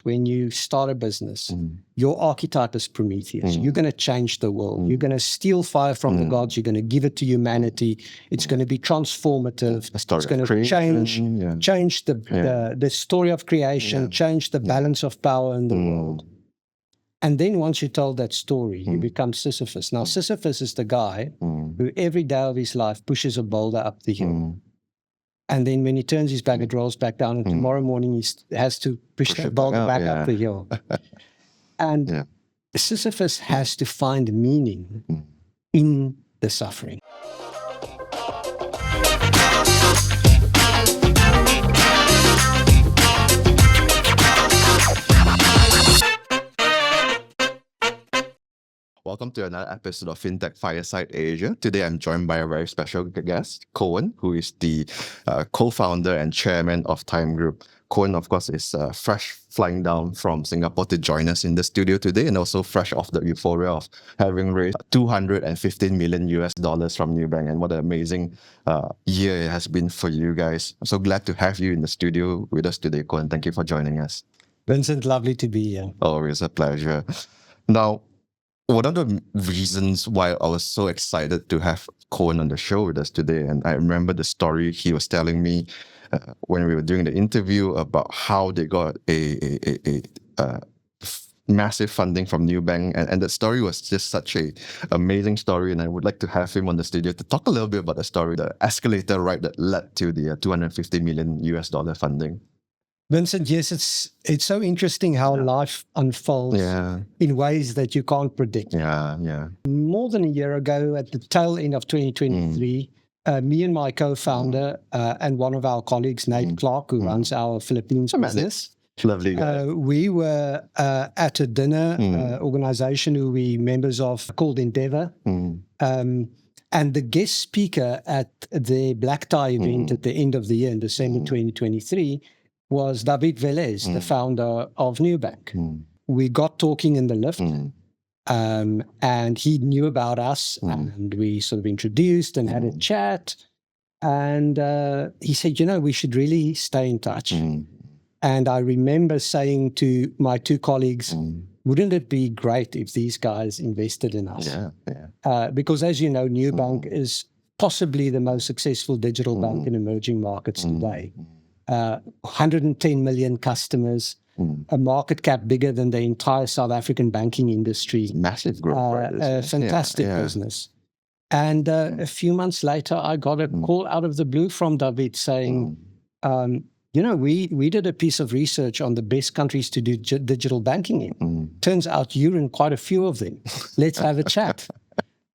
when you start a business, your archetype is Prometheus. You're going to change the world. You're going to steal fire from the gods. You're going to give it to humanity. It's going to be transformative. It's going to change the story of creation, change the balance of power in the world. And then once you told that story, you become Sisyphus. Now, Sisyphus is the guy who every day of his life pushes a boulder up the hill. And then when he turns his back, it rolls back down. And tomorrow morning, he has to push that boulder back up the hill. And Sisyphus has to find meaning in the suffering. Welcome to another episode of Fintech Fireside Asia. Today, I'm joined by a very special guest, Coen, who is the co-founder and chairman of Tyme Group. Coen, of course, is fresh flying down from Singapore to join us in the studio today, and also fresh off the euphoria of having raised $215 million from Nubank. And what an amazing year it has been for you guys. I'm so glad to have you in the studio with us today, Coen. Thank you for joining us. Vincent, lovely to be here. Always a pleasure. Now, one of the reasons why I was so excited to have Coen on the show with us today, and I remember the story he was telling me when we were doing the interview about how they got a massive funding from Nubank, and that story was just such a amazing story, and I would like to have him on the studio to talk a little bit about the story, the escalator ride that led to the $250 million funding. Vincent, yes, it's so interesting how life unfolds in ways that you can't predict. More than a year ago, at the tail end of 2023, me and my co-founder and one of our colleagues, Nate Clark, who runs our Philippines business, lovely guy. We were at a dinner organization who we members of called Endeavor. And the guest speaker at the Black Tie event at the end of the year in December 2023 was David Velez, the founder of Nubank. We got talking in the lift, and he knew about us, and we sort of introduced and had a chat. And he said, we should really stay in touch. And I remember saying to my two colleagues, wouldn't it be great if these guys invested in us? Because as you know, Nubank is possibly the most successful digital bank in emerging markets today. 110 million customers, a market cap bigger than the entire South African banking industry. Massive growth. A fantastic business. And a few months later, I got a call out of the blue from David saying, we did a piece of research on the best countries to do digital banking in. Turns out you're in quite a few of them. Let's have a chat.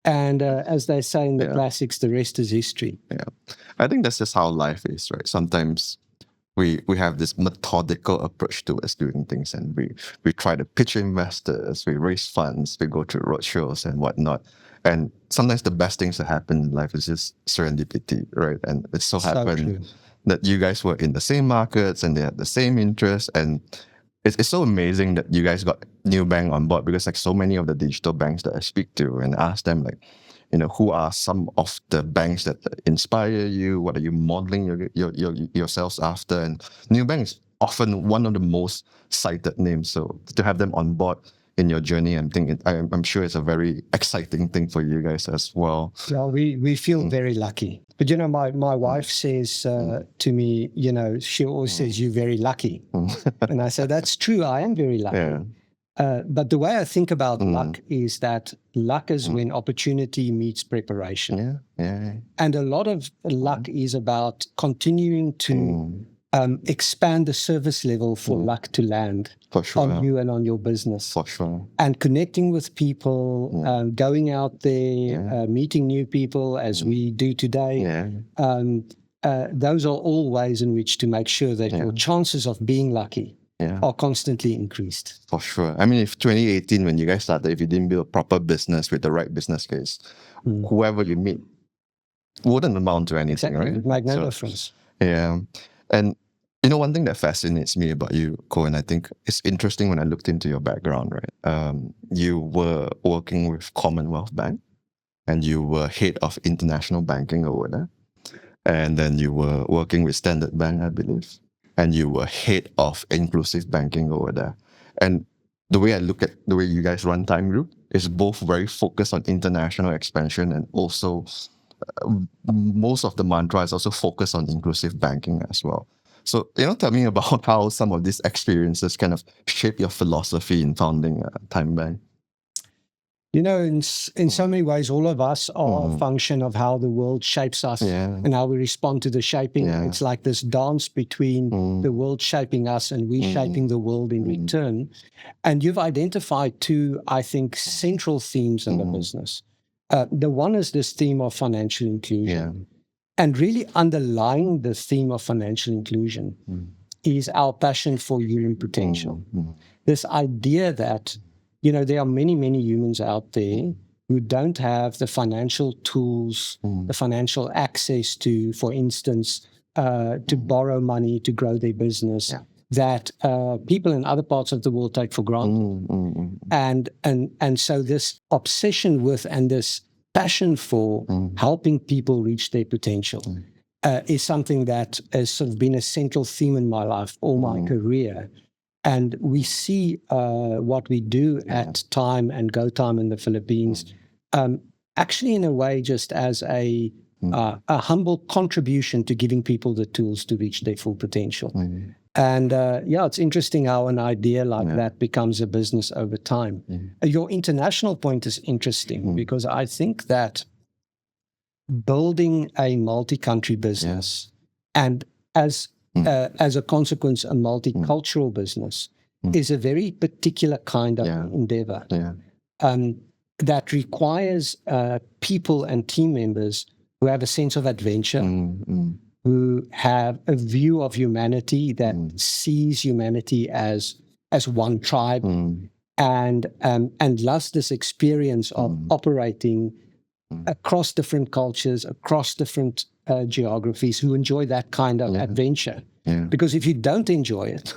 And as they say in the classics, the rest is history. I think that's just how life is, right? Sometimes we have this methodical approach towards doing things, and we try to pitch investors, we raise funds, we go to roadshows and whatnot. And sometimes the best things that happen in life is just serendipity, right? And it so happened that you guys were in the same markets and they had the same interests. And it's so amazing that you guys got Nubank on board, because like so many of the digital banks that I speak to and ask them, like, who are some of the banks that inspire you? What are you modeling yourselves after? And Nubank is often one of the most cited names. So to have them on board in your journey, I'm sure it's a very exciting thing for you guys as well. Well, we feel very lucky. But my wife says to me, she always says, "You're very lucky." And I said, "That's true. I am very lucky." But the way I think about luck is that luck is when opportunity meets preparation. And a lot of luck is about continuing to expand the service level for luck to land on you and on your business. For sure. And connecting with people, going out there, meeting new people as we do today. Those are all ways in which to make sure that your chances of being lucky are constantly increased. For sure. I mean, if 2018, when you guys started, if you didn't build a proper business with the right business case, whoever you meet wouldn't amount to anything, right? It makes no difference. Yeah. And one thing that fascinates me about you, Coen, I think it's interesting when I looked into your background, right? You were working with Commonwealth Bank, and you were head of international banking over there. And then you were working with Standard Bank, I believe. and you were head of inclusive banking over there. And the way I look at the way you guys run Tyme Group is both very focused on international expansion, and also most of the mantra is also focused on inclusive banking as well. So, tell me about how some of these experiences kind of shape your philosophy in founding Tyme Bank. In so many ways, all of us are a function of how the world shapes us and how we respond to the shaping. It's like this dance between the world shaping us and we shaping the world in return. And you've identified two, I think, central themes in the business. The one is this theme of financial inclusion. And really underlying the theme of financial inclusion is our passion for human potential. This idea that there are many, many humans out there who don't have the financial tools, the financial access to, for instance, to borrow money to grow their business, that people in other parts of the world take for granted. And so this obsession with and this passion for helping people reach their potential is something that has sort of been a central theme in my life all my career. And we see what we do at Tyme and GoTyme in the Philippines, actually in a way just as a humble contribution to giving people the tools to reach their full potential. And it's interesting how an idea like that becomes a business over time. Your international point is interesting because I think that building a multi-country business and as a consequence, a multicultural business is a very particular kind of endeavor that requires people and team members who have a sense of adventure, who have a view of humanity that sees humanity as one tribe, and loves this experience of operating across different cultures, across different geographies, who enjoy that kind of adventure. Because if you don't enjoy it,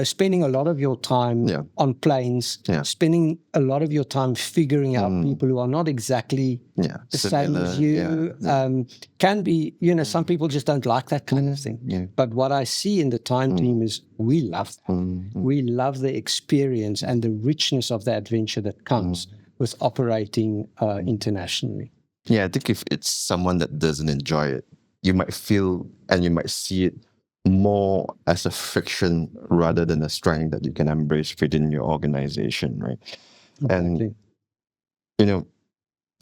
spending a lot of your time on planes, spending a lot of your time figuring out people who are not exactly the same as you, can be, some people just don't like that kind of thing. But what I see in the Tyme team is we love that. We love the experience and the richness of the adventure that comes with operating internationally. Yeah, I think if it's someone that doesn't enjoy it, you might feel and you might see it more as a friction rather than a strength that you can embrace within your organization, right? Exactly. And,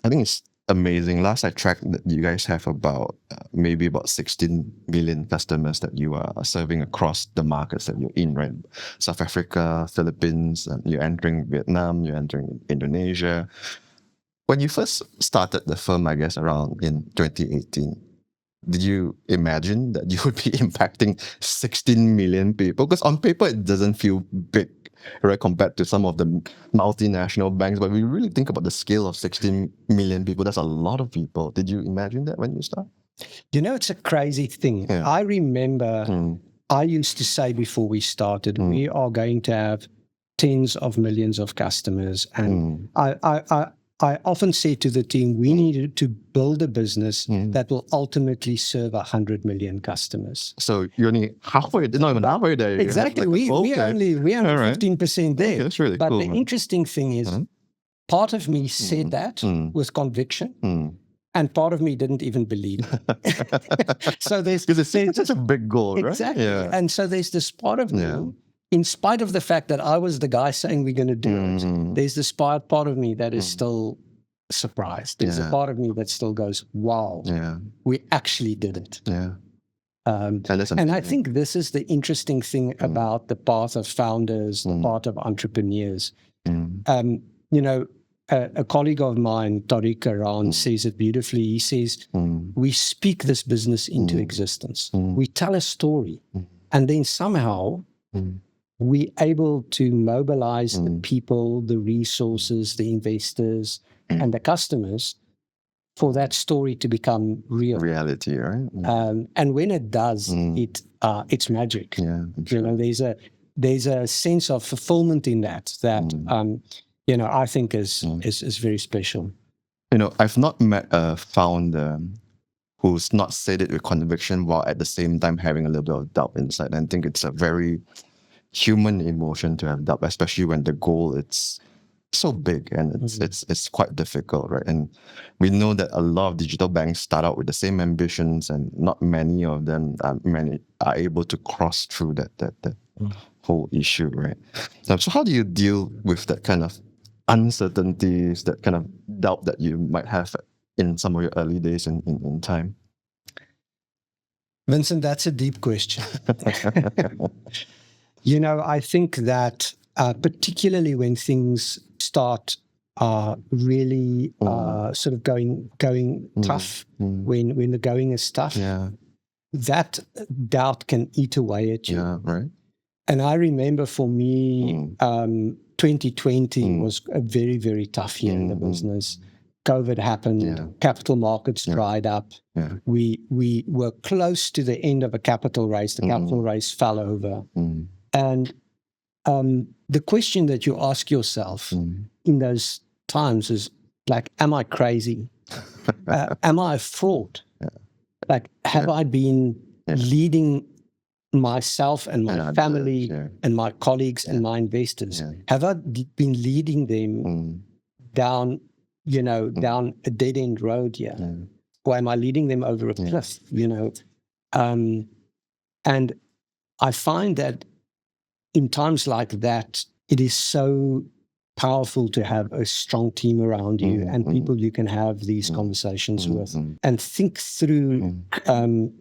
I think it's amazing. Last I checked, that you guys have maybe about 16 million customers that you are serving across the markets that you're in, right? South Africa, Philippines, you're entering Vietnam, you're entering Indonesia. When you first started the firm, I guess around in 2018, did you imagine that you would be impacting 16 million people? Because on paper, it doesn't feel big, right, compared to some of the multinational banks. But we really think about the scale of 16 million people. That's a lot of people. Did you imagine that when you start? It's a crazy thing. I remember I used to say before we started, we are going to have tens of millions of customers. And I often say to the team, we needed to build a business that will ultimately serve 100 million customers. So you're only halfway, not even halfway there. Exactly. We're only 15% there. Okay, that's really but cool. The interesting thing is, part of me said that with conviction, and part of me didn't even believe it. So because it's such a big goal, right? Exactly. Yeah. And so there's this part of me, in spite of the fact that I was the guy saying we're going to do it, there's this part of me that is still surprised. There's a part of me that still goes, wow, we actually did it. And I think this is the interesting thing about the path of founders, the path of entrepreneurs. A colleague of mine, Tariq Aran, says it beautifully. He says, we speak this business into existence. We tell a story, and then somehow we're able to mobilize the people, the resources, the investors, and the customers for that story to become real. Reality, right? And when it does, it's magic. Yeah, sure. There's a sense of fulfillment in that I think is very special. I've not met a founder who's not said it with conviction while at the same time having a little bit of doubt inside. And I think it's a very human emotion to have doubt, especially when the goal it's so big and it's quite difficult, right? And we know that a lot of digital banks start out with the same ambitions, and not many of them are able to cross through that whole issue, right? So how do you deal with that kind of uncertainties, that kind of doubt that you might have in some of your early days in Tyme? Vincent, that's a deep question. I think that particularly when things start really sort of going tough, when the going is tough, that doubt can eat away at you. Yeah, right. And I remember for me, 2020 was a very, very tough year in the business. COVID happened, capital markets dried up. Yeah. We were close to the end of a capital raise. The capital raise fell over. And the question that you ask yourself in those times is like, am I crazy? Am I a fraud? Yeah. Like, have I been leading myself and my family and my colleagues and my investors? Have I been leading them down, down a dead-end road here? Or am I leading them over a cliff, And I find that in times like that, it is so powerful to have a strong team around you and people you can have these conversations with and think through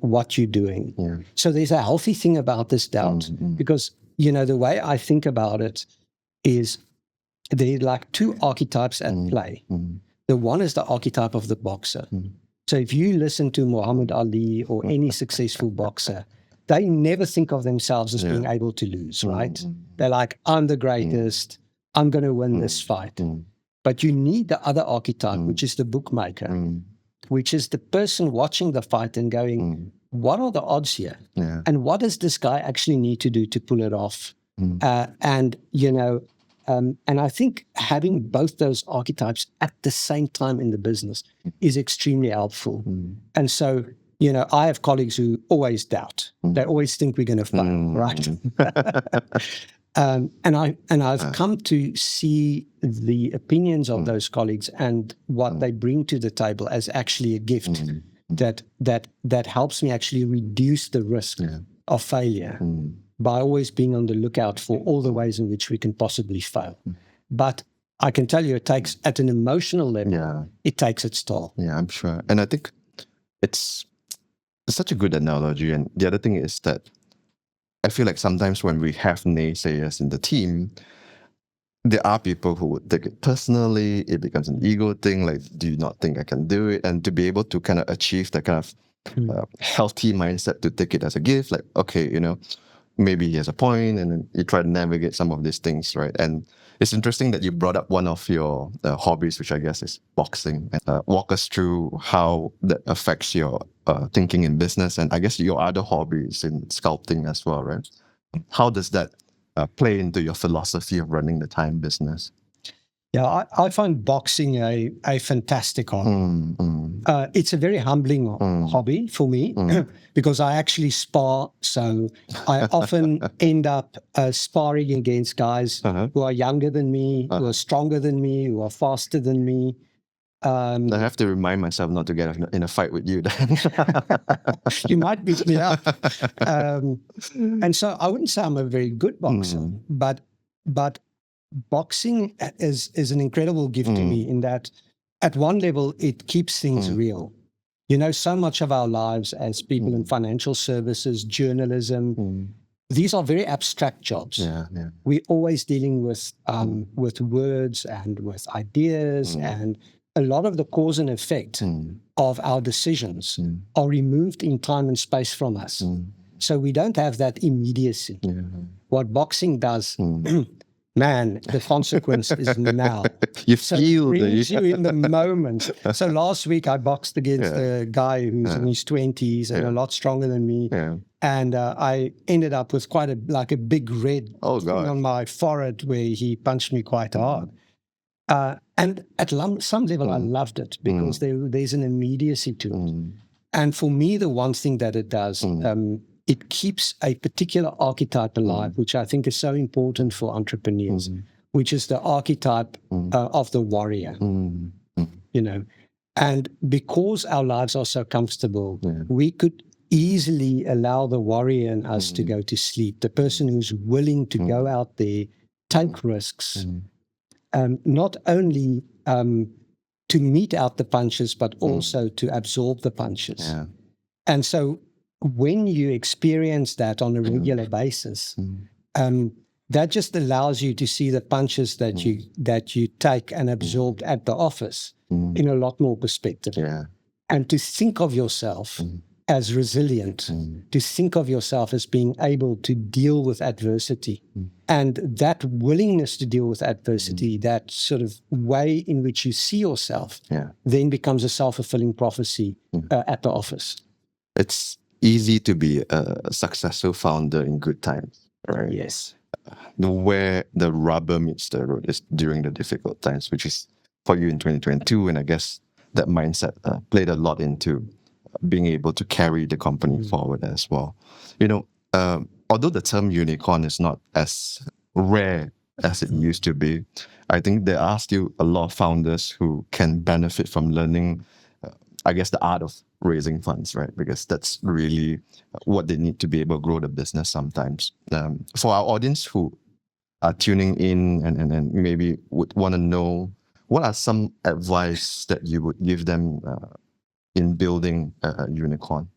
what you're doing. Yeah. So there's a healthy thing about this doubt because, the way I think about it is there are like two archetypes at play. The one is the archetype of the boxer. So if you listen to Muhammad Ali or any successful boxer, they never think of themselves as being able to lose, right? They're like, I'm the greatest. I'm going to win this fight. But you need the other archetype, which is the bookmaker, which is the person watching the fight and going, what are the odds here? Yeah. And what does this guy actually need to do to pull it off? And I think having both those archetypes at the same time in the business is extremely helpful. And so, I have colleagues who always doubt. They always think we're going to fail, right? And I've come to see the opinions of those colleagues and what they bring to the table as actually a gift that helps me actually reduce the risk of failure by always being on the lookout for all the ways in which we can possibly fail. But I can tell you, it takes, at an emotional level, it takes its toll. Yeah, I'm sure. And I think it's such a good analogy. And the other thing is that I feel like sometimes when we have naysayers in the team, there are people who would take it personally. It becomes an ego thing. Like, do you not think I can do it? And to be able to kind of achieve that kind of healthy mindset to take it as a gift, like, okay, maybe he has a point, and then you try to navigate some of these things, right? And it's interesting that you brought up one of your hobbies, which I guess is boxing. And, walk us through how that affects your thinking in business, and I guess your other hobbies in sculpting as well, right? How does that play into your philosophy of running the Tyme business? Yeah, I find boxing a fantastic hobby. It's a very humbling hobby for me because I actually spar. So I often end up sparring against guys who are younger than me, who are stronger than me, who are faster than me. I have to remind myself not to get in a fight with you then. You might beat me up. And so I wouldn't say I'm a very good boxer, but boxing is an incredible gift to me in that at one level, it keeps things real. So much of our lives as people in financial services, journalism, these are very abstract jobs. Yeah. We're always dealing with words and with ideas, and a lot of the cause and effect of our decisions are removed in time and space from us. So we don't have that immediacy. What boxing does, man, the consequence is now. You feel it brings you in the moment. So last week I boxed against a guy who's in his 20s and a lot stronger than me. And I ended up with quite a big red thing on my forehead where he punched me quite hard. And at some level I loved it because there's an immediacy to it. And for me, the one thing that it does, it keeps a particular archetype alive, which I think is so important for entrepreneurs, which is the archetype of the warrior, you know. And because our lives are so comfortable, we could easily allow the warrior in us to go to sleep, the person who's willing to go out there, take risks, not only to mete out the punches, but also to absorb the punches. Yeah. And so when you experience that on a regular basis, that just allows you to see the punches that you take and absorb at the office in a lot more perspective. Yeah. And to think of yourself as resilient, to think of yourself as being able to deal with adversity. And that willingness to deal with adversity, that sort of way in which you see yourself, then becomes a self-fulfilling prophecy at the office. It's easy to be a successful founder in good times, right? Yes. Where the rubber meets the road is during the difficult times, which is for you in 2022. And I guess that mindset played a lot into being able to carry the company forward as well. You know, although the term unicorn is not as rare as it used to be, I think there are still a lot of founders who can benefit from learning, I guess, the art of raising funds, right? Because that's really what they need to be able to grow the business sometimes. For our audience who are tuning in and maybe would want to know, what are some advice that you would give them in building a unicorn?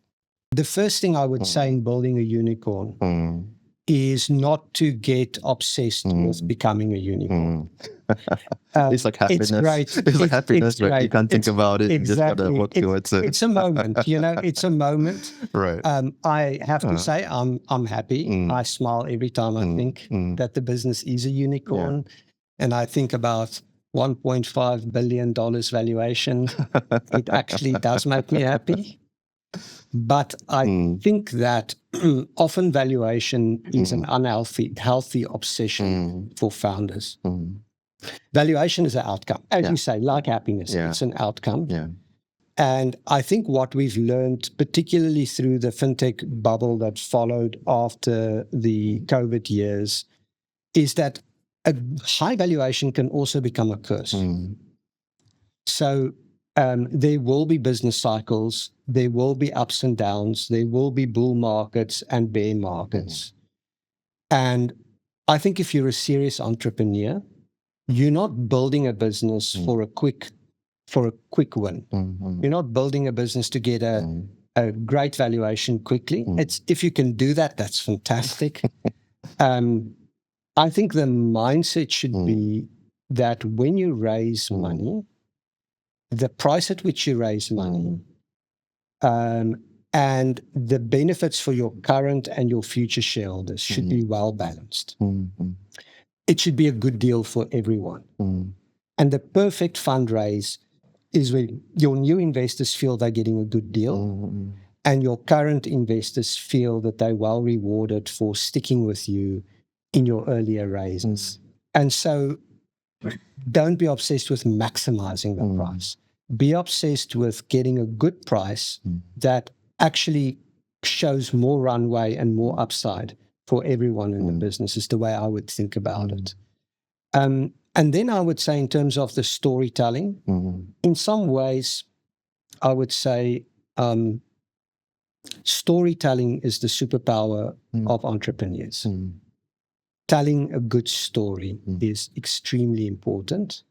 The first thing I would say in building a unicorn is not to get obsessed with becoming a unicorn. It's like happiness. It's great. It's like happiness, it's right? great. You can't think about it. Exactly. You just gotta work towards it. It's a moment, you know. It's a moment. Right. I have to say, I'm happy. I smile every time I think that the business is a unicorn, and I think about $1.5 billion valuation. It actually does make me happy. But I think that often valuation is an healthy obsession for founders. Valuation is an outcome. As you say, like happiness, it's an outcome. Yeah. And I think what we've learned, particularly through the fintech bubble that followed after the COVID years, is that a high valuation can also become a curse. So there will be business cycles, there will be ups and downs, there will be bull markets and bear markets. And I think if you're a serious entrepreneur, you're not building a business for a quick win. You're not building a business to get a great valuation quickly. It's, if you can do that, that's fantastic. I think the mindset should be that when you raise money, the price at which you raise money, and the benefits for your current and your future shareholders should be well balanced. It should be a good deal for everyone. And the perfect fundraise is when your new investors feel they're getting a good deal, and your current investors feel that they're well rewarded for sticking with you in your earlier raises. And so don't be obsessed with maximizing the price. Be obsessed with getting a good price that actually shows more runway and more upside for everyone in the business, is the way I would think about it. And then I would say, in terms of the storytelling, in some ways, I would say storytelling is the superpower of entrepreneurs. Telling a good story is extremely important,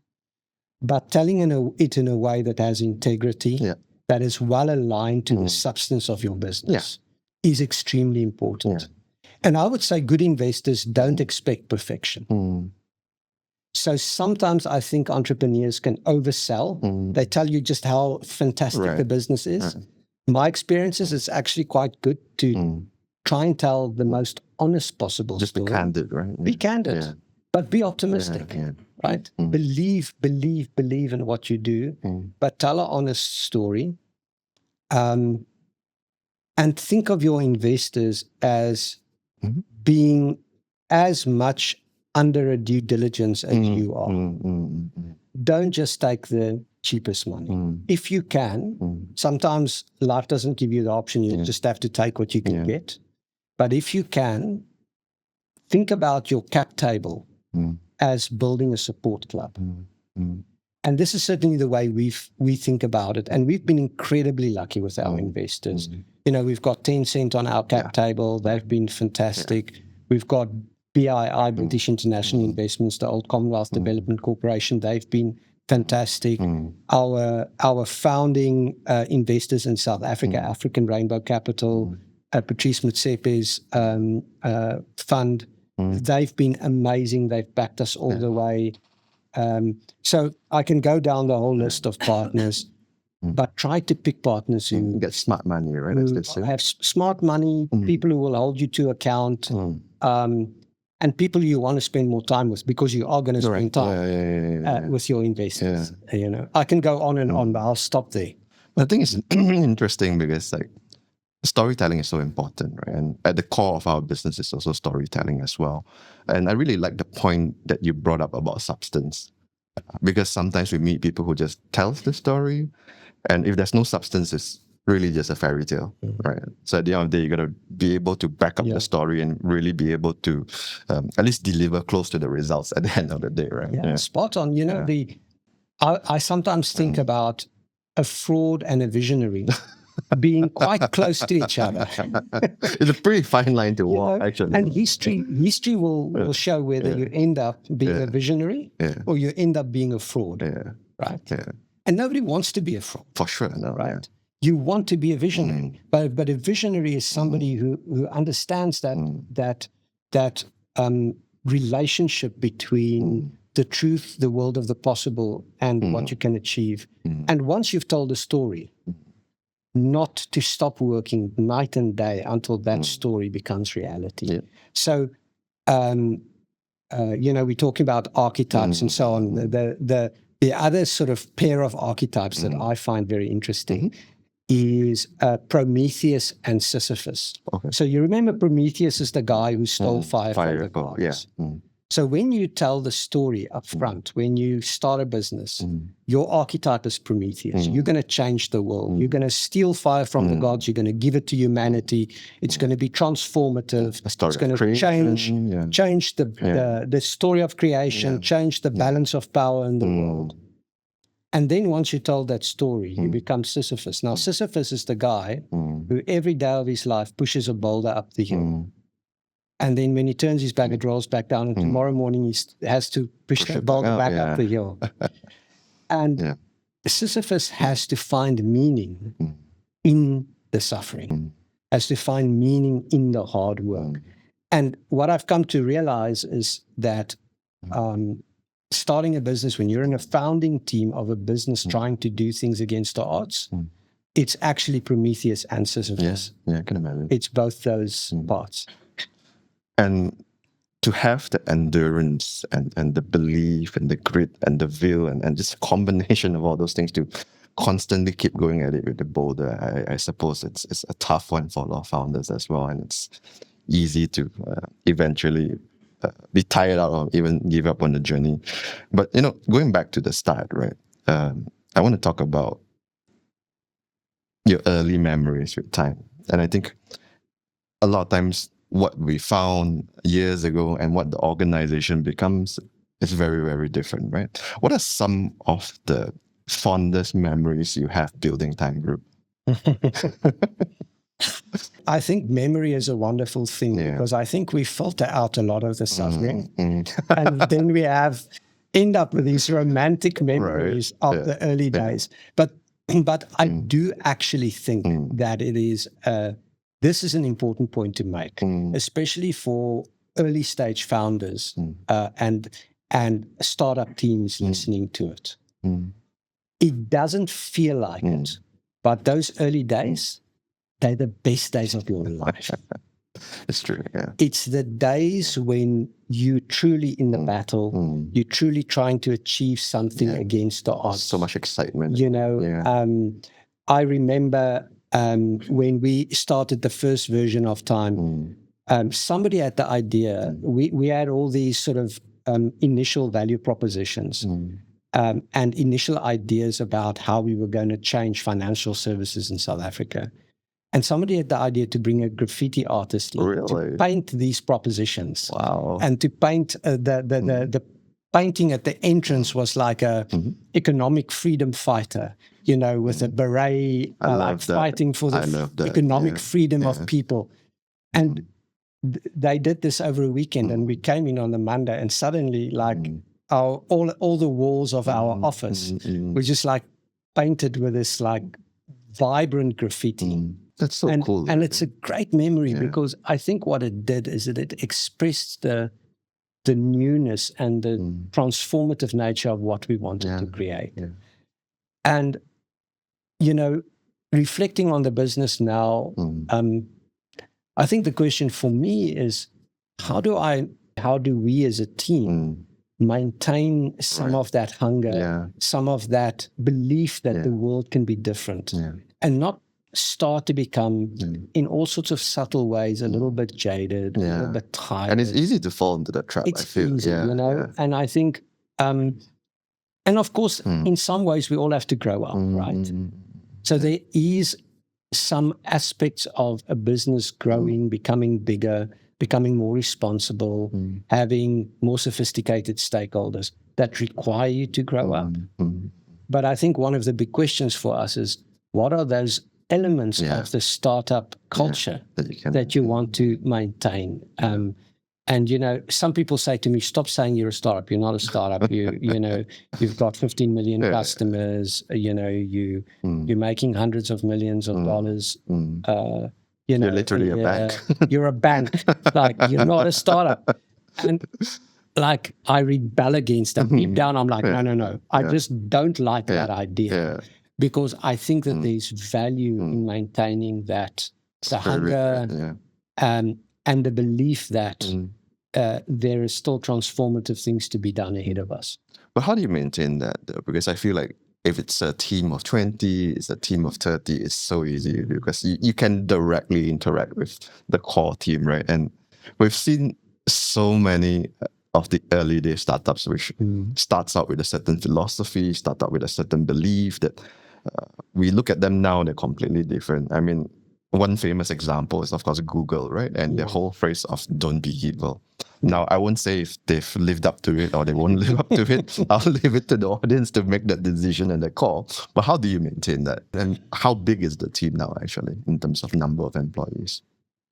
but telling it in a way that has integrity, that is well aligned to the substance of your business, is extremely important. And I would say good investors don't expect perfection. So sometimes I think entrepreneurs can oversell. They tell you just how fantastic the business is. My experience is it's actually quite good to try and tell the most honest possible just story. Be candid, right? Be candid, but be optimistic, right? Believe in what you do, but tell an honest story. And think of your investors as being as much under a due diligence as you are. Don't just take the cheapest money. If you can, sometimes life doesn't give you the option. You just have to take what you can get. But if you can, think about your cap table as building a support club. And this is certainly the way we think about it. And we've been incredibly lucky with our investors. We've got Tencent on our cap table. They've been fantastic. We've got BII, British International Investments, the old Commonwealth Development Corporation. They've been fantastic. Our founding investors in South Africa, African Rainbow Capital, Patrice Motsepe's fund, they've been amazing. They've backed us all the way. So I can go down the whole list of partners, but try to pick partners who get smart money, right? Who have smart money, people who will hold you to account, and people you want to spend more time with, because you are going to spend time with your investors. I can go on and on, but I'll stop there. I think it's interesting because storytelling is so important, right? And at the core of our business is also storytelling as well. And I really like the point that you brought up about substance, because sometimes we meet people who just tells the story, and if there's no substance, it's really just a fairy tale, right? So at the end of the day, you got to be able to back up the story and really be able to at least deliver close to the results at the end of the day, right? Yeah, spot on. I sometimes think about a fraud and a visionary being quite close to each other. It's a pretty fine line to walk, actually. And history will show whether you end up being a visionary or you end up being a fraud, right? Yeah. And nobody wants to be a fraud. For sure, no, right? You want to be a visionary, but a visionary is somebody who understands that relationship between the truth, the world of the possible, and what you can achieve. And once you've told a story, not to stop working night and day until that story becomes reality. Yeah. So, we're talking about archetypes and so on. The other sort of pair of archetypes that I find very interesting is Prometheus and Sisyphus. Okay. So you remember Prometheus is the guy who stole fire from the gods. Yeah. So when you tell the story up front, when you start a business, your archetype is Prometheus. You're going to change the world. You're going to steal fire from the gods. You're going to give it to humanity. It's going to be transformative. It's going to change the story of creation, change the balance of power in the world. And then once you tell that story, you become Sisyphus. Now, Sisyphus is the guy who every day of his life pushes a boulder up the hill. And then when he turns his back, it rolls back down. And tomorrow morning, he has to push that boulder back up the hill. And Sisyphus has to find meaning in the suffering, has to find meaning in the hard work. And what I've come to realize is that starting a business, when you're in a founding team of a business trying to do things against the odds, it's actually Prometheus and Sisyphus. Yeah, I can imagine. It's both those parts. And to have the endurance and the belief and the grit and the will and just a combination of all those things to constantly keep going at it with the boulder, I suppose it's a tough one for a lot of founders as well. And it's easy to eventually be tired out or even give up on the journey. But, going back to the start, right? I want to talk about your early memories with Tyme. And I think a lot of times what we found years ago and what the organization becomes is very, very different, right? What are some of the fondest memories you have building Tyme Group? I think memory is a wonderful thing because I think we filter out a lot of the suffering. And then we end up with these romantic memories of the early days. But I do actually think that it is this is an important point to make, especially for early stage founders and startup teams listening to it. It doesn't feel like it, but those early days, they're the best days of your life. It's true, yeah. It's the days when you're truly in the battle, you're truly trying to achieve something against the odds. So much excitement. I remember when we started the first version of Tyme, somebody had the idea. We had all these sort of initial value propositions. and initial ideas about how we were going to change financial services in South Africa. And somebody had the idea to bring a graffiti artist in to paint these propositions. Wow. And to paint the painting at the entrance was like a economic freedom fighter, you know, with a beret, like fighting for the economic freedom of people. And they did this over a weekend, and we came in on the Monday, and suddenly, like, all the walls of our office were just like painted with this like vibrant graffiti. That's so cool. And it's a great memory because I think what it did is that it expressed the newness and the transformative nature of what we wanted to create. And, you know, reflecting on the business now, I think the question for me is, how do we as a team maintain some of that hunger, some of that belief that the world can be different, and not start to become, in all sorts of subtle ways, a little bit jaded, a little bit tired. And it's easy to fall into that trap, I feel. Easy, you know? And I think, and of course, in some ways, we all have to grow up, right? So there is some aspects of a business growing, becoming bigger, becoming more responsible, having more sophisticated stakeholders that require you to grow up. But I think one of the big questions for us is, what are those elements of the startup culture that you want to maintain? And, you know, some people say to me, stop saying you're a startup. You're not a startup. You know, you've got 15 million customers. You know, you're making hundreds of millions of dollars. You know, you're literally a bank. You're a bank. Like, you're not a startup. And like, I rebel against that. Deep down, I'm like, no. I just don't like that idea. Because I think that there's value in maintaining that, the hunger and the belief that there is still transformative things to be done ahead of us. But how do you maintain that, though? Because I feel like if it's a team of 20, it's a team of 30, it's so easy because you can directly interact with the core team, right? And we've seen so many of the early day startups which starts out with a certain philosophy, start out with a certain belief that we look at them now, they're completely different. I mean, one famous example is, of course, Google, right? And the whole phrase of don't be evil. Now, I won't say if they've lived up to it or they won't live up to it. I'll leave it to the audience to make that decision and the call. But how do you maintain that? And how big is the team now, actually, in terms of number of employees?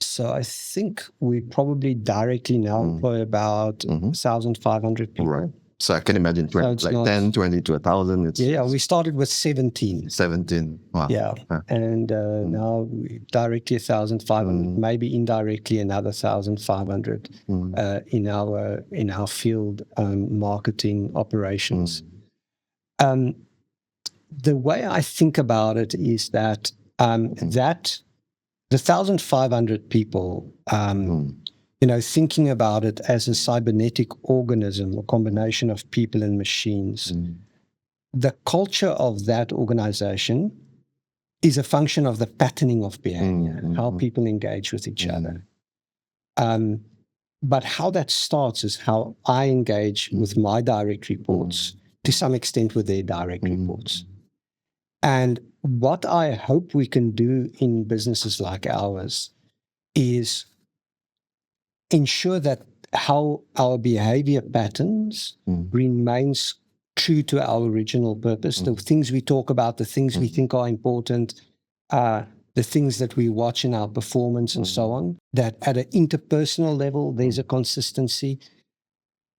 So I think we probably directly now employ about 1,500 people. Right. So I can imagine 10, 20 to 1,000. We started with 17. 17. Wow. Yeah. And now we directly 1,500, maybe indirectly another 1,500 in our field marketing operations. The way I think about it is that that the 1,500 people, you know, thinking about it as a cybernetic organism, a combination of people and machines, the culture of that organization is a function of the patterning of behavior, how people engage with each other. But how that starts is how I engage with my direct reports, to some extent with their direct reports. And what I hope we can do in businesses like ours is ensure that how our behavior patterns remains true to our original purpose, the things we talk about, the things we think are important, the things that we watch in our performance and so on, that at an interpersonal level, there's a consistency.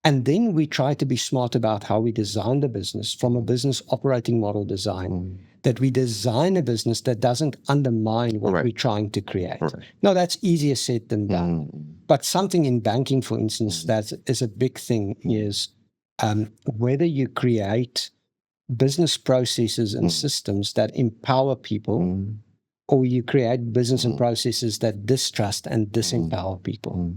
And then we try to be smart about how we design the business from a business operating model design, that we design a business that doesn't undermine what we're trying to create. No, that's easier said than done. But something in banking, for instance, that is a big thing is whether you create business processes and systems that empower people, or you create business and processes that distrust and disempower people.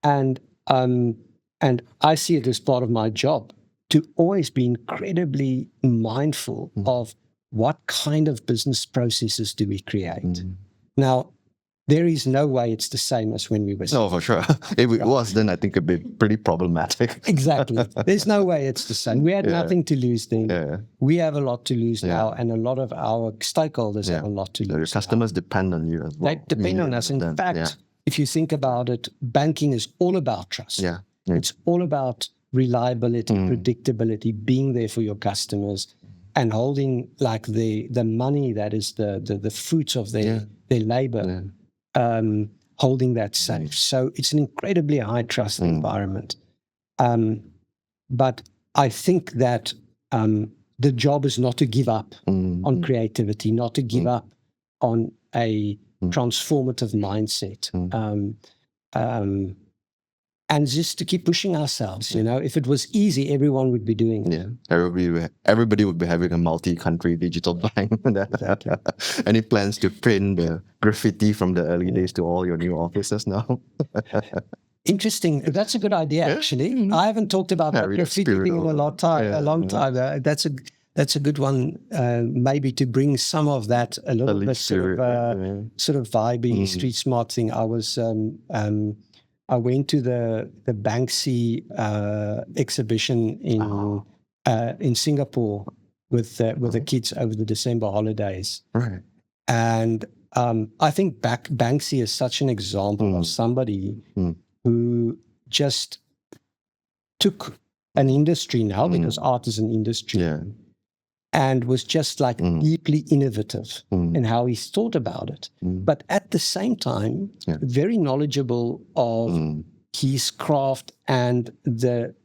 And I see it as part of my job to always be incredibly mindful of what kind of business processes do we create. Now, there is no way it's the same as when we were. No, for sure. If it was, then I think it'd be pretty problematic. Exactly. There's no way it's the same. We had nothing to lose then. Yeah. We have a lot to lose now, and a lot of our stakeholders have a lot to lose. Your customers depend on you as well. They depend on us. In fact, if you think about it, banking is all about trust. Yeah. It's all about reliability, predictability, being there for your customers, and holding like the money that is the fruits of their labor. Holding that safe. So it's an incredibly high trust environment. But I think that the job is not to give up on creativity, not to give up on a transformative mindset. And just to keep pushing ourselves, if it was easy, everyone would be doing it. Yeah, everybody would be having a multi-country digital bank. Exactly. Any plans to print the graffiti from the early days to all your new offices now? Interesting. That's a good idea, actually. I haven't talked about that graffiti thing in a long time. That's a good one, maybe to bring some of that a little bit sort of vibey, street smart thing. I went to the Banksy exhibition in Singapore with the kids over the December holidays. Right. And I think Banksy is such an example of somebody who just took an industry now, because art is an industry, and was just like deeply innovative in how he thought about it. But at the same time, very knowledgeable of his craft and the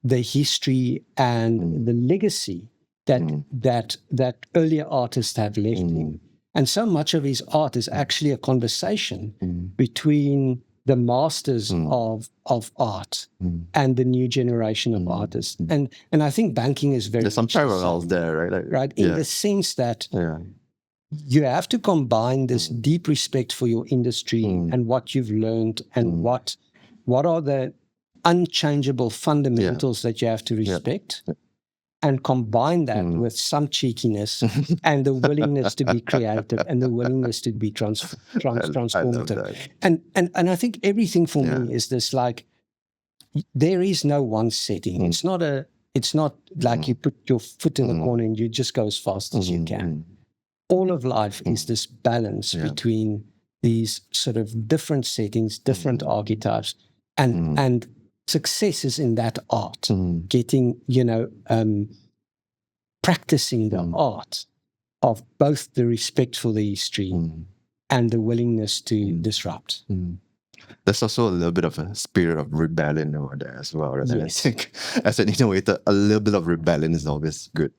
history and the legacy that earlier artists have left him. And so much of his art is actually a conversation between the masters of art and the new generation of artists. And I think banking is very... There's some parallels there, right? Right, in the sense that you have to combine this deep respect for your industry and what you've learned and what are the unchangeable fundamentals that you have to respect, and combine that with some cheekiness and the willingness to be creative and the willingness to be transformative. And I think everything for me is this, like, there is no one setting. It's not like you put your foot in the corner and you just go as fast as you can. All of life is this balance between these sort of different settings, different archetypes, and success is in that art, getting, practicing the art of both the respect for the history and the willingness to disrupt. There's also a little bit of a spirit of rebellion over there as well, right? Yes. I think as an innovator, a little bit of rebellion is always good.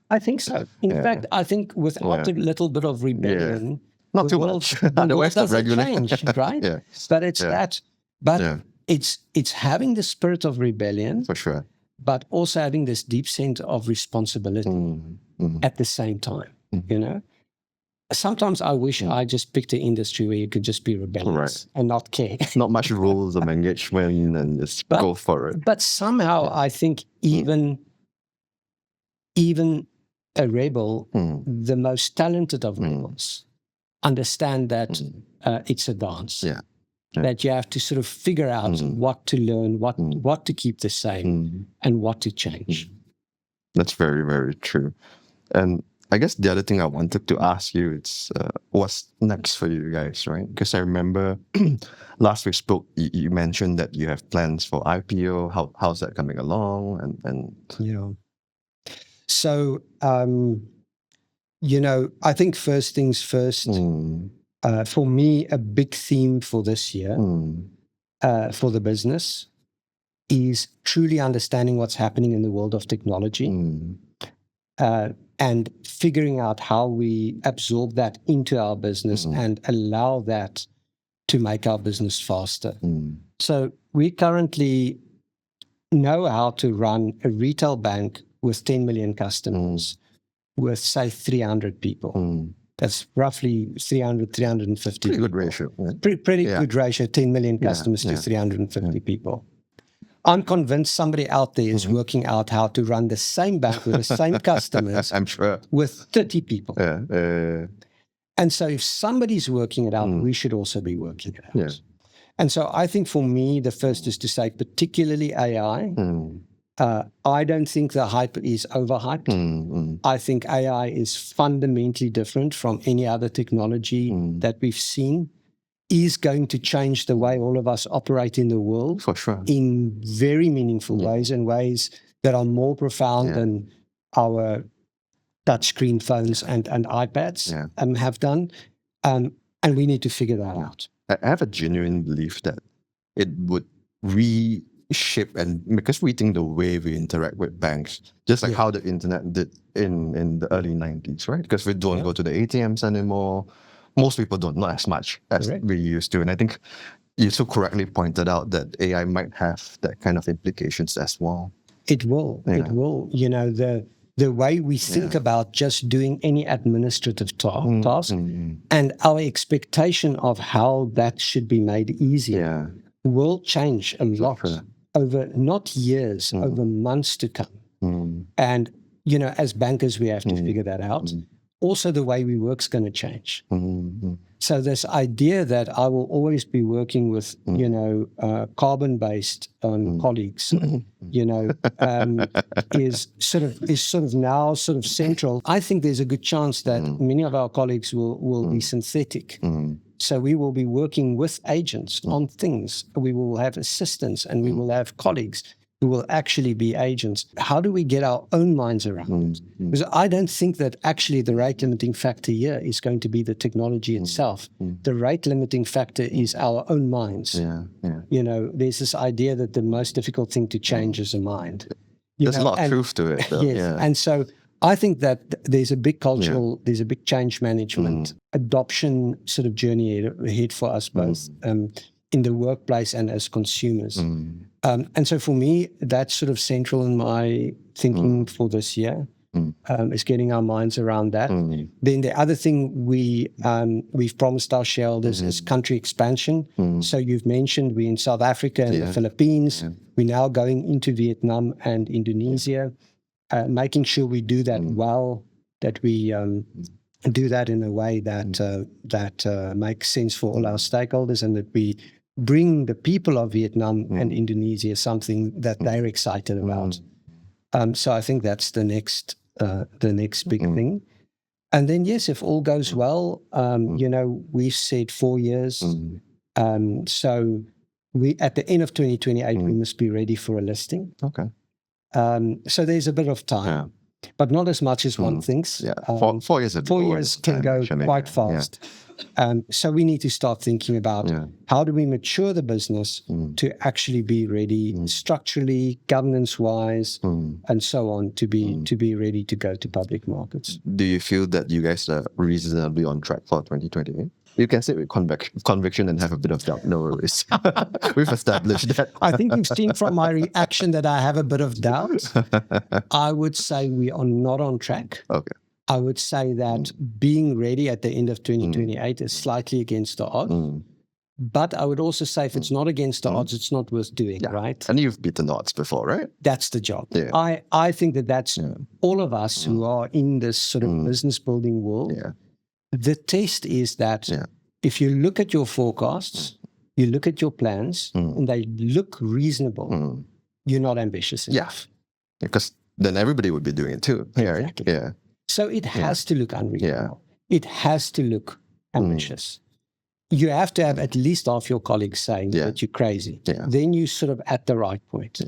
I think so. In fact, I think without a little bit of rebellion, not too much. The world doesn't change, right? But it's that. But it's having the spirit of rebellion, for sure, but also having this deep sense of responsibility at the same time. Sometimes I wish I just picked an industry where you could just be rebellious and not care. Not much rules of engagement and just go for it. But somehow I think even a rebel, the most talented of rebels, understand that it's a dance. That you have to sort of figure out what to learn, what to keep the same, and what to change. That's very, very true. And I guess the other thing I wanted to ask you is what's next for you guys, right? Because I remember last we spoke, you mentioned that you have plans for IPO. How's that coming along? So, I think first things first. For me, a big theme for this year, for the business, is truly understanding what's happening in the world of technology and figuring out how we absorb that into our business and allow that to make our business faster. So we currently know how to run a retail bank with 10 million customers with, say, 300 people. That's roughly 350. Pretty good ratio. Right? Pretty good ratio, 10 million customers to 350 people. I'm convinced somebody out there is working out how to run the same bank with the same customers I'm sure. with 30 people. And so if somebody's working it out, we should also be working it out. Yeah. And so I think for me, the first is to say, particularly AI, I don't think the hype is overhyped. I think AI is fundamentally different from any other technology that we've seen, is going to change the way all of us operate in the world. For sure. In very meaningful ways, and ways that are more profound than our touchscreen phones and iPads have done. And we need to figure that out. I have a genuine belief that it would reshape and make us rethink the way we interact with banks, just like how the internet did in the early 90s, right? Because we don't go to the ATMs anymore. Most people don't, not as much as we used to. And I think you so correctly pointed out that AI might have that kind of implications as well. It will. It will. You know, the way we think about just doing any administrative task and our expectation of how that should be made easier will change a lot over not years, over months to come. And, you know, as bankers, we have to figure that out. Also, the way we work is going to change. So this idea that I will always be working with, you know, carbon-based colleagues, you know, is sort of now central. I think there's a good chance that many of our colleagues will be synthetic. So we will be working with agents on things. We will have assistants and we will have colleagues who will actually be agents. How do we get our own minds around it? Because I don't think that actually the rate limiting factor here is going to be the technology itself. The rate limiting factor is our own minds. You know, there's this idea that the most difficult thing to change is a mind. There's a lot of truth to it, though. And so I think that there's a big cultural, there's a big change management, adoption sort of journey ahead for us both in the workplace and as consumers. And so for me, that's sort of central in my thinking for this year, is getting our minds around that. Then the other thing we've promised our shareholders is country expansion. So you've mentioned we're in South Africa and the Philippines. We're now going into Vietnam and Indonesia, making sure we do that well, that we do that in a way that makes sense for all our stakeholders, and that we bring the people of Vietnam and Indonesia something that they're excited about. So I think that's the next big thing. And then, yes, if all goes well, you know, we've said 4 years. So we at the end of 2028, we must be ready for a listing. Okay. So there's a bit of time, but not as much as one thinks. 4 years. 4 years can go quite fast. So we need to start thinking about how do we mature the business to actually be ready structurally, governance-wise, and so on to be ready to go to public markets. Do you feel that you guys are reasonably on track for 2028? You can say with conviction and have a bit of doubt. No worries. We've established that. I think you've seen from my reaction that I have a bit of doubt. I would say we are not on track. Okay. I would say that being ready at the end of 2028 is slightly against the odds. But I would also say if it's not against the odds, it's not worth doing, right? And you've beaten the odds before, right? That's the job. I think that's all of us who are in this sort of business building world. The test is that if you look at your forecasts, you look at your plans, and they look reasonable, you're not ambitious enough. Because then everybody would be doing it too. Exactly. So it has to look unreasonable. It has to look ambitious. You have to have at least half your colleagues saying that you're crazy. Then you're sort of at the right point.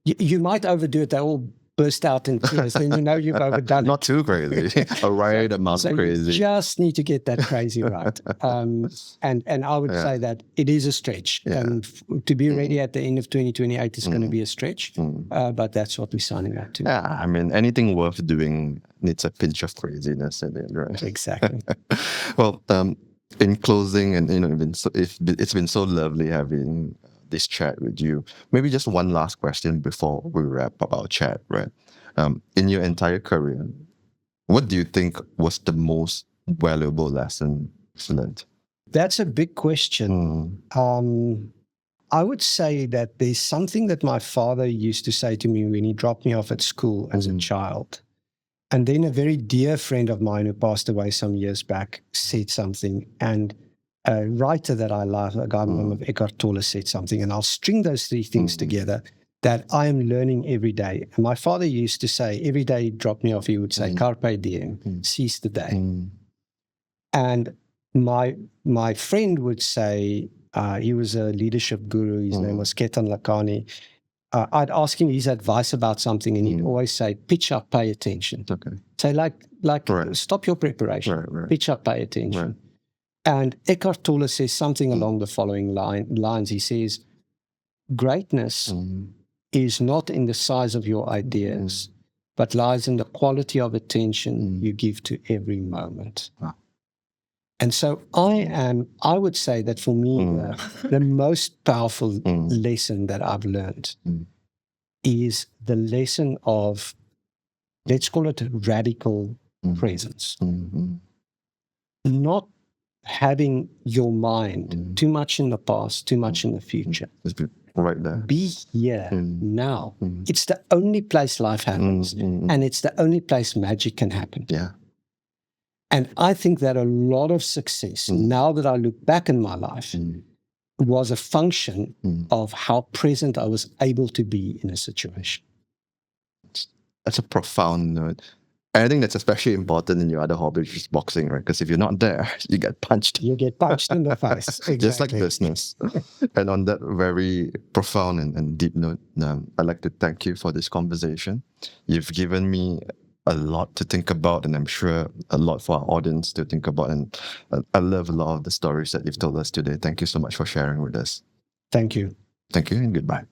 You might overdo it. They all burst out in tears, then you know you've overdone it. Not too crazy, a right amount of crazy. You just need to get that crazy right. And I would say that it is a stretch. To be ready at the end of 2028 is going to be a stretch, but that's what we're signing up to. I mean, anything worth doing needs a pinch of craziness in it, right? Exactly. Well, in closing, and you know, it's been so lovely having this chat with you. Maybe just one last question before we wrap up our chat, right? In your entire career, what do you think was the most valuable lesson learned? That's a big question. I would say that there's something that my father used to say to me when he dropped me off at school as a child. And then a very dear friend of mine who passed away some years back said something, and a writer that I love, a guy by the name of Eckhart Tolle, said something, and I'll string those three things together that I am learning every day. And my father used to say, every day he'd drop me off, he would say, carpe diem, seize the day. And my friend would say, he was a leadership guru, his name was Ketan Lakani. I'd ask him his advice about something, and he'd always say, pitch up, pay attention. Okay. Say, stop your preparation, pitch up, pay attention. Right. And Eckhart Tolle says something along the following lines. He says, greatness is not in the size of your ideas, but lies in the quality of attention you give to every moment. Wow. And so I would say that for me, the most powerful lesson that I've learned is the lesson of, let's call it radical presence. Not having your mind too much in the past, too much in the future. Right there. Be here now. It's the only place life happens, and it's the only place magic can happen. Yeah. And I think that a lot of success, now that I look back in my life, was a function of how present I was able to be in a situation. That's a profound note. And I think that's especially important in your other hobby, which is boxing, right? Because if you're not there, you get punched. You get punched in the face. Exactly. Just like business. And on that very profound and deep note, I'd like to thank you for this conversation. You've given me a lot to think about, and I'm sure a lot for our audience to think about. And I love a lot of the stories that you've told us today. Thank you so much for sharing with us. Thank you. Thank you, and goodbye.